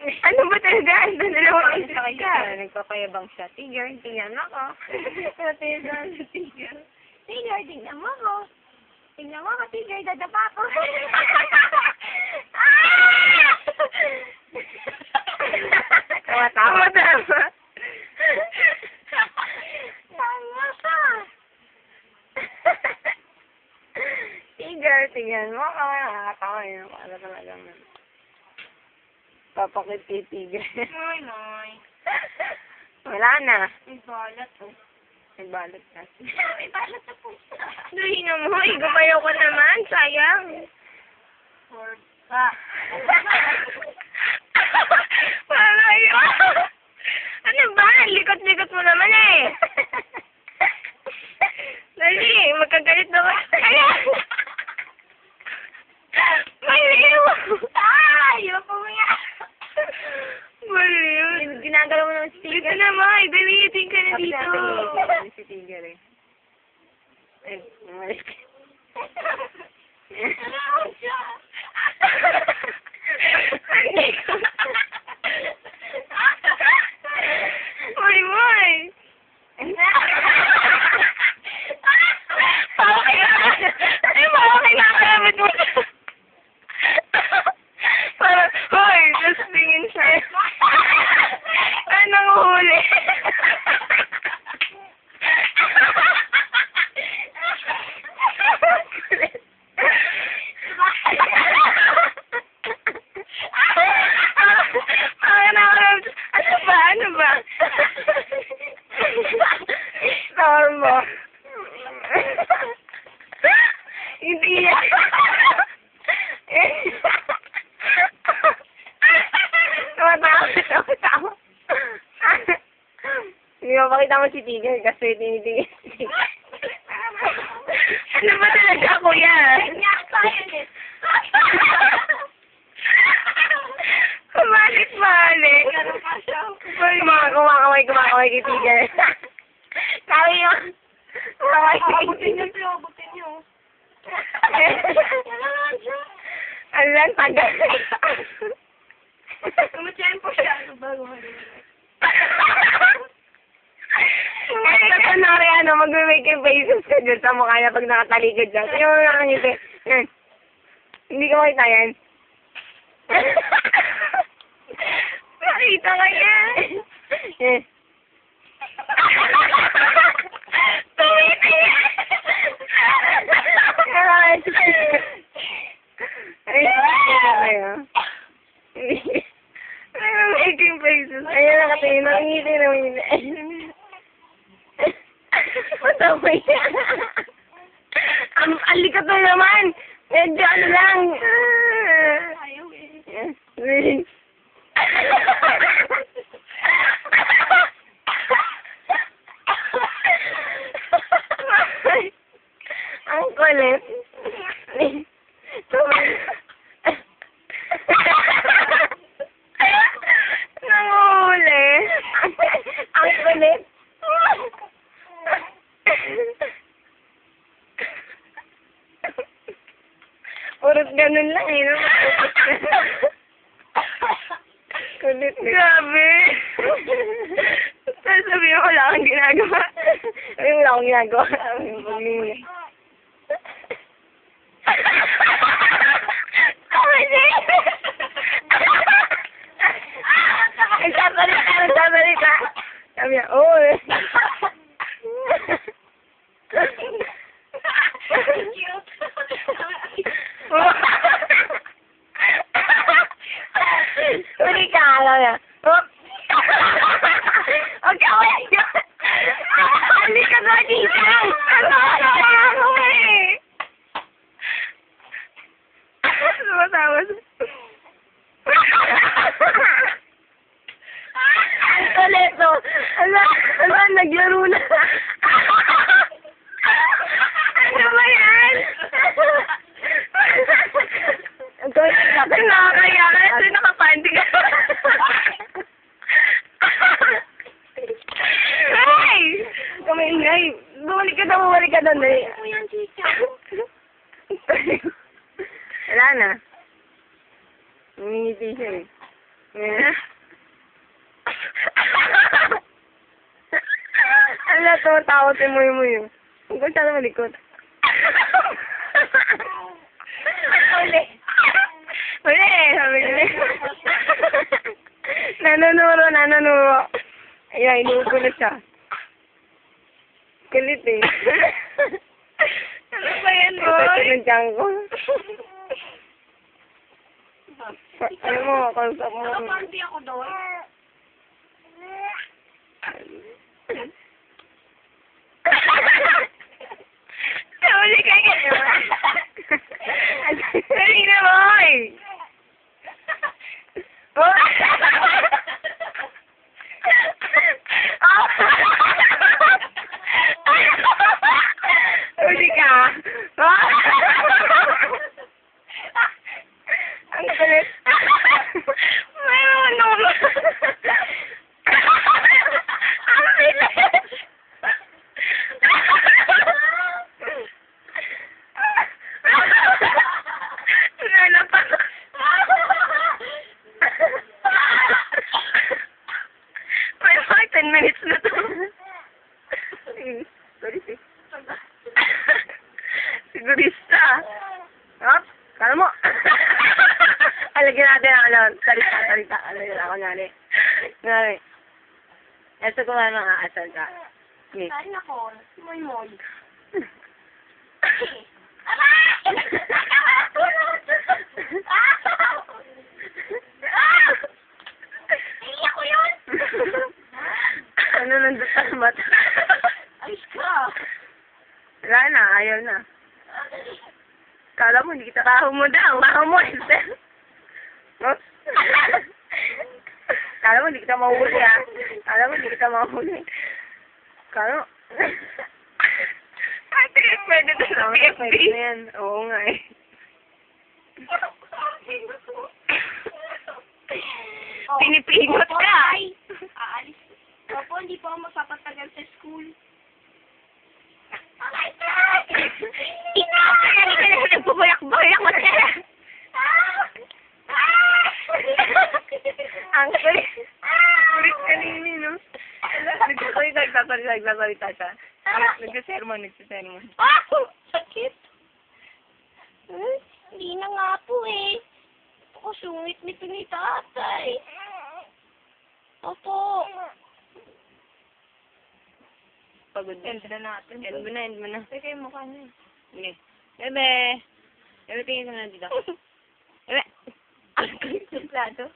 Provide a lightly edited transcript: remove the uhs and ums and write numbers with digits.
Ano ba talaga? Ano dalawang isip ka? Nagpapayabang siya. Tiger, tingnan mo ko. Tingnan mo, Tiger. Tiger, tingnan mo ko. Tingnan mo ko, Tiger, dadapa ko. Tawa-tawa. Tawa-tawa. Tama ka. Tiger, tingnan mo ko. Nakakatawa yun. Ano talagang papakit kay Tiger. Moy. Wala na. May balat oh. May balot na. May balat na po. Duhin mo. Igubayaw ko naman. Sayang. Parang yun. Ano ba? Likot-likot mo naman eh. Dali, magkagalit na ba? Maliw! Ayaw po nga. Maliw. Ginagalaw mo naman si Tiger. Dito naman, gamitin ka na dito. Si Tiger eh. Ay, umalis ka. Nalaon siya. Moy. Parang kinakalabit mo. Parang, hoy, just tingin siya. Ay, nanguhuli. Ano ba? Star mo. Hindi yan. Tawa-tawa. Hindi mo pakita mo si Tiger kasi tinitingin si Tiger. Ano ba talaga, kuya? Balik. Kumakaway kay Tiger. Sabi yun. Abutin niyo. Alam, tagal. Tumatiyempo siya. Ano ba? Magme-make faces ka dyan sa mukha niya pag nakatalikod dyan. Sa'yo mo nakangiti. Yan. Hindi ko makita yan. Nakita ka yan. Tumiti yan. Ay, making faces. Ayan, nakatingin. Nakangiti. Matawa yan. Ang likat na naman. Medyo ano lang. Ayaw eh. Ang kulit. Nanguhuli. Ang kulit. Purot ganun lang eh. No? Kulit. Grabe. Sasabihin ko wala akong ginagawa. Sabihin wala akong ginagawa. Nagsasalita ka. Sabi niya, oh. Uli ka, alam niya. Okay, okay. Hindi ka na dito. Ano eh. Sumatawa. Ang toleto. Ala, naglaro na. Ano ba yan? Ang toleto. Nakakaya ka. Ito nakapandi ka. Hey! Kamay-ingay. Bumalik ka na. Ano yan, Chicha? Wala na. Ngingiti siya eh. Ano na to? Takot si Muy Muy. Huwag ko siya na malikot. Uli. Uli! Sabi ko na. Nanunuro. Ayan, inuupo na siya. Kulit eh. Ano ba yan, Ito boy? ng tiyan ko. Ano mo, kausap mo. Nakapanti ako doon. Nauli ka nga. Dali na, boy! Huli ka. Ang kulit. Mayroon ako. Ang bilis. Lalapas. May mga 10 minutes na to. Sorry, sis. Sigurista. Hop, kala mo. Alagyan natin ang ano, salita. Alagyan ako nari. Nari. Ito ko nga mga asal ka. Okay. Saan ako? Moy. Hindi ako yun! Ano nandun sa mata? Ayos ka! Wala na, ayaw na. Kala mo, hindi kita kaho mo daw. Kaho mo, Esther. No? Kala mo, hindi kita mahuli, ha? Kala mo, hindi kita mahuli. Kala mo. Ate, pwede na sa PFB. Pwede na yan. Oo nga eh. Pinipingot ka. Aalis. Opo, hindi po ako magpapatagal sa school. Hindi ka na nagbubuyak-buyak mo siya. Ang kulit. Kulit kanini, no? Nagsasalita siya. Nagsasermon. Sakit. Hindi na nga po eh. Ako sungit nito ni tatay. Opo. Pagod na. End mo na. Teka yung mukha niya. Sige. Bebe. Bebe, tingin ka na dito. Bebe. Ang kulit ng plato.